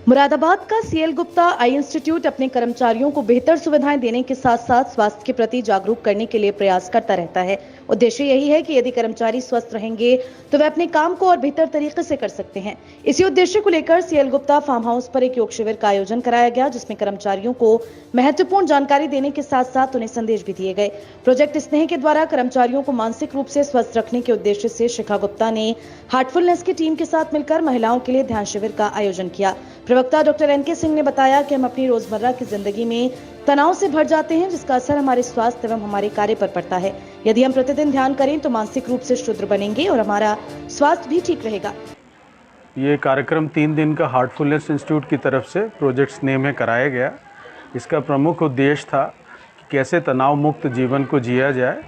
मुरादाबाद का सीएल गुप्ता आई इंस्टीट्यूट अपने कर्मचारियों को बेहतर सुविधाएं देने के साथ साथ स्वास्थ्य के प्रति जागरूक करने के लिए प्रयास करता रहता है। उद्देश्य यही है कि यदि कर्मचारी स्वस्थ रहेंगे तो वे अपने काम को और बेहतर तरीके से कर सकते हैं। इसी उद्देश्य को लेकर सीएल गुप्ता फार्म हाउस पर एक योग शिविर का आयोजन कराया गया, जिसमें कर्मचारियों को महत्वपूर्ण जानकारी देने के साथ साथ उन्हें संदेश भी दिए गए। प्रोजेक्ट स्नेह के द्वारा कर्मचारियों को मानसिक रूप से स्वस्थ रखने के उद्देश्य से शिखा गुप्ता ने हार्टफुलनेस की टीम के साथ मिलकर महिलाओं के लिए ध्यान शिविर का आयोजन किया। प्रवक्ता डॉक्टर एनके सिंह ने बताया कि हम अपनी रोजमर्रा की जिंदगी में तनाव से भर जाते हैं, जिसका असर हमारे स्वास्थ्य एवं हमारे कार्य पर पड़ता है। यदि हम प्रतिदिन ध्यान करें तो मानसिक रूप से शुद्ध बनेंगे और हमारा स्वास्थ्य भी ठीक रहेगा। ये कार्यक्रम 3 दिन का हार्टफुलनेस इंस्टीट्यूट की तरफ से प्रोजेक्ट स्नेह में कराया गया। इसका प्रमुख उद्देश्य था कि कैसे तनाव मुक्त जीवन को जिया जाए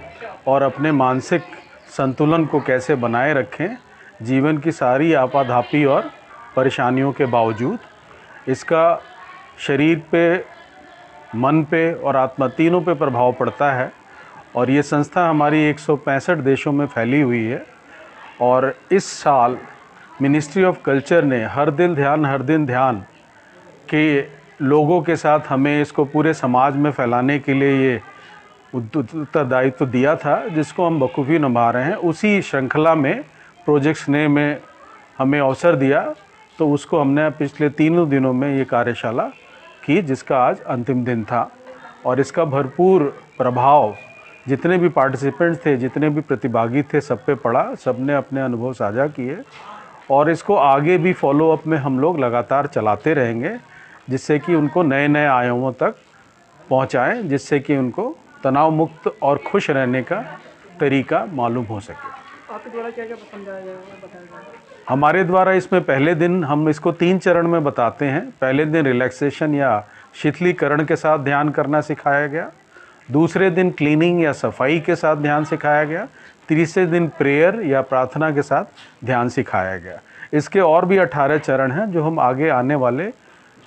और अपने मानसिक संतुलन को कैसे बनाए रखें जीवन की सारी आपाधापी और परेशानियों के बावजूद। इसका शरीर पे, मन पे और आत्मा तीनों पे प्रभाव पड़ता है और ये संस्था हमारी 165 देशों में फैली हुई है। और इस साल मिनिस्ट्री ऑफ कल्चर ने हर दिन ध्यान के लोगों के साथ हमें इसको पूरे समाज में फैलाने के लिए ये उत्तरदायित्व दिया था, जिसको हम बखूबी निभा रहे हैं। उसी श्रृंखला में प्रोजेक्ट स्नेह में हमें अवसर दिया, तो उसको हमने पिछले 3 दिनों में ये कार्यशाला की, जिसका आज अंतिम दिन था। और इसका भरपूर प्रभाव जितने भी पार्टिसिपेंट्स थे, जितने भी प्रतिभागी थे, सब पे पड़ा। सब ने अपने अनुभव साझा किए और इसको आगे भी फॉलोअप में हम लोग लगातार चलाते रहेंगे, जिससे कि उनको नए नए आयामों तक पहुंचाएं, जिससे कि उनको तनाव मुक्त और खुश रहने का तरीका मालूम हो सके। आपके द्वारा क्या क्या समझाया जाएगा, बताया जाएगा? हमारे द्वारा इसमें पहले दिन हम इसको 3 चरण में बताते हैं। पहले दिन रिलैक्सेशन या शिथिलीकरण के साथ ध्यान करना सिखाया गया। दूसरे दिन क्लीनिंग या सफाई के साथ ध्यान सिखाया गया। तीसरे दिन प्रेयर या प्रार्थना के साथ ध्यान सिखाया गया। इसके और भी 18 चरण हैं, जो हम आगे आने वाले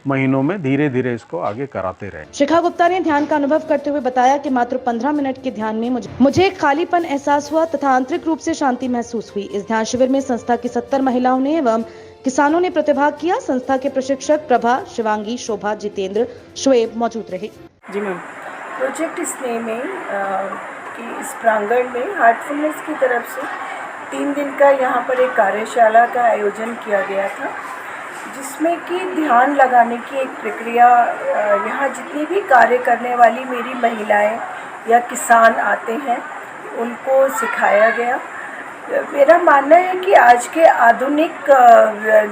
महीनों में धीरे धीरे इसको आगे कराते रहे। शिखा गुप्ता ने ध्यान का अनुभव करते हुए बताया कि मात्र 15 मिनट के ध्यान में मुझे एक खालीपन एहसास हुआ तथा आंतरिक रूप से शांति महसूस हुई। इस ध्यान शिविर में संस्था की 70 महिलाओं ने एवं किसानों ने प्रतिभाग किया। संस्था के प्रशिक्षक प्रभा, शिवांगी, शोभा, जितेंद्र, शोएब मौजूद रहे। जी मैम। प्रोजेक्ट स्नेह में कि इस प्रांगण में हार्टफुलनेस की तरफ से 3 दिन का यहाँ पर एक कार्यशाला का आयोजन किया गया था, जिसमें कि ध्यान लगाने की एक प्रक्रिया यहाँ जितनी भी कार्य करने वाली मेरी महिलाएं या किसान आते हैं उनको सिखाया गया। मेरा मानना है कि आज के आधुनिक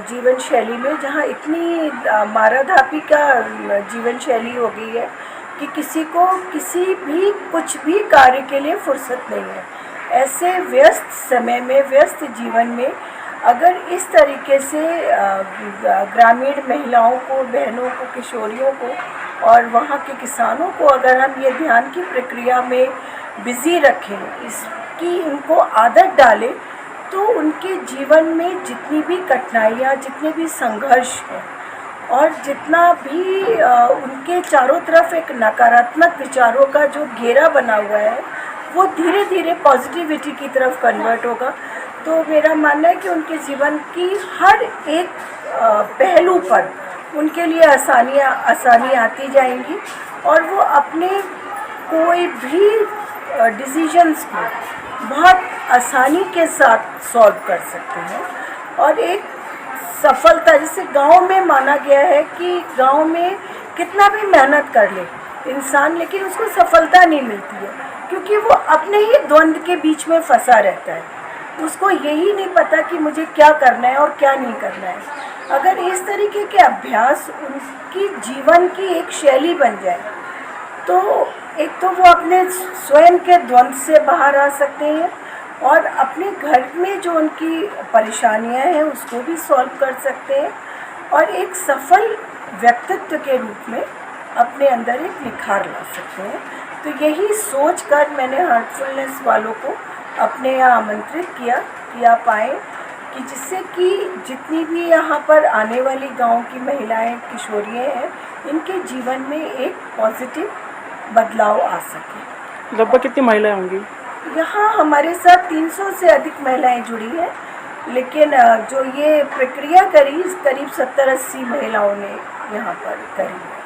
जीवन शैली में, जहाँ इतनी माराधापी का जीवन शैली हो गई है कि किसी को किसी भी कुछ भी कार्य के लिए फुर्सत नहीं है, ऐसे व्यस्त समय में, व्यस्त जीवन में अगर इस तरीके से ग्रामीण महिलाओं को, बहनों को, किशोरियों को और वहाँ के किसानों को अगर हम ये ध्यान की प्रक्रिया में बिज़ी रखें, इसकी उनको आदत डालें, तो उनके जीवन में जितनी भी कठिनाइयाँ, जितने भी संघर्ष हैं और जितना भी उनके चारों तरफ एक नकारात्मक विचारों का जो घेरा बना हुआ है, वो धीरे धीरे पॉजिटिविटी की तरफ कन्वर्ट होगा। तो मेरा मानना है कि उनके जीवन की हर एक पहलू पर उनके लिए आसानी आती जाएंगी और वो अपने कोई भी डिसीजंस को बहुत आसानी के साथ सॉल्व कर सकते हैं। और एक सफलता, जैसे गांव में माना गया है कि गांव में कितना भी मेहनत कर ले इंसान, लेकिन उसको सफलता नहीं मिलती है, क्योंकि वो अपने ही द्वंद्व के बीच में फंसा रहता है। उसको यही नहीं पता कि मुझे क्या करना है और क्या नहीं करना है। अगर इस तरीके के अभ्यास उनकी जीवन की एक शैली बन जाए, तो एक तो वो अपने स्वयं के द्वंद्व से बाहर आ सकते हैं और अपने घर में जो उनकी परेशानियां हैं उसको भी सॉल्व कर सकते हैं और एक सफल व्यक्तित्व के रूप में अपने अंदर एक निखार ला सकते हैं। तो यही सोच कर मैंने हार्टफुलनेस वालों को अपने यहाँ आमंत्रित किया कि आप आएँ, कि जिससे कि जितनी भी यहाँ पर आने वाली गांव की महिलाएं, किशोरियाँ हैं, इनके जीवन में एक पॉजिटिव बदलाव आ सके। लगभग कितनी महिलाएं होंगी? यहाँ हमारे साथ 300 से अधिक महिलाएं जुड़ी हैं लेकिन जो ये प्रक्रिया करी करीब 70-80 महिलाओं ने यहाँ पर करी है।